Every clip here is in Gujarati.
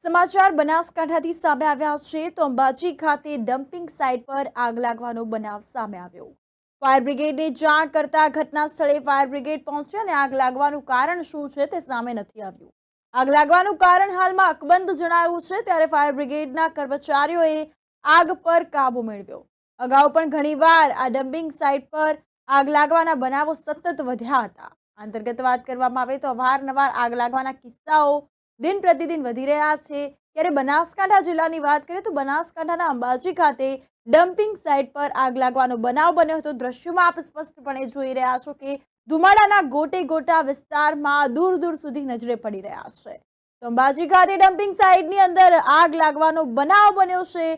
સમાચાર બનાસકાંઠાથી સામે આવ્યા છે તો અંબાજી ખાતે ડમ્પિંગ સાઇટ પર આગ લાગવાનો બનાવ સામે આવ્યો। ફાયર બ્રિગેડને જાણ કરતા ઘટના સ્થળે ફાયર બ્રિગેડ પહોંચી અને આગ લાગવાનું કારણ શું છે તે સામે નથી આવ્યું। આગ લાગવાનું કારણ હાલમાં અકબંધ જણાયું છે, ત્યારે ફાયર બ્રિગેડના કર્મચારીઓએ આગ પર કાબુ મેળવ્યો। અગાઉ પણ ઘણીવાર આ ડમ્પિંગ સાઇટ પર આગ લાગવાના બનાવો સતત વધ્યા હતા। અંતર્ગત વાત કરવામાં આવે તો અવારનવાર આગ લાગવાના કિસ્સાઓ दिन प्रतिदिन वधी रह्या छे। त्यारे बनासकांठा जिल्लानी वात करीए तो बनासकांठाना अंबाजी खाते डम्पिंग साइट पर आग लागवानो बनाव बन्यो हतो। दृश्योमां आप स्पष्टपणे जोई रह्या छो के धुमाडाना गोटे गोटा विस्तारमां दूर दूर सुधी नजरे पड़ी रह्या छे। तो अंबाजी खाते डम्पिंग साइटनी अंदर आग लागवानो बनाव बन्यो छे।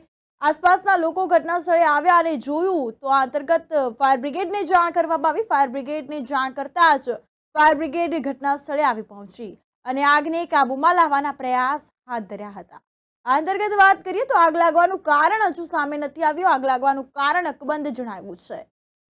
आसपासना लोको घटना स्थळे आव्या अने जोयुं तो आ अंतर्गत फायर ब्रिगेडने जाण करवामां आवी। फायर ब्रिगेडने जाण करता ज फायर ब्रिगेड घटना स्थळे आवी पहोंची અને આગને કાબૂમાં લાવવાના પ્રયાસ હાથ ધર્યા હતા। આ અંતર્ગત વાત કરીએ તો આગ લાગવાનું કારણ હજુ સામે નથી આવ્યું। આગ લાગવાનું કારણ અકબંધ જણાવ્યું છે।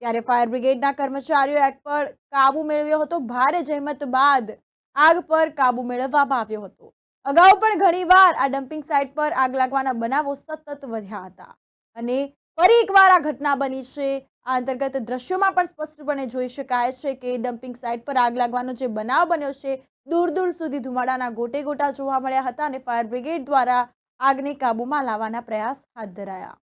ત્યારે ફાયર બ્રિગેડના કર્મચારીઓએ આગ પર કાબુ મેળવ્યો હતો। ભારે જહેમત બાદ આગ પર કાબુ મેળવવામાં આવ્યો હતો। અગાઉ પણ ઘણીવાર આ ડમ્પિંગ સાઇટ પર આગ લાગવાના બનાવો સતત વધ્યા હતા અને ફરી એકવાર આ ઘટના બની છે। આ અંતર્ગત દ્રશ્યોમાં પણ સ્પષ્ટપણે જોઈ શકાય છે કે ડમ્પિંગ સાઇટ પર આગ લાગવાનો જે બનાવ બન્યો છે, दूर दूर सुधी धुमाडाना गोटे गोटा जोवा मळ्या हता અને ફાયર બ્રિગેડ દ્વારા આગને કાબૂમાં લાવવાના પ્રયાસ હાથ ધરાયા।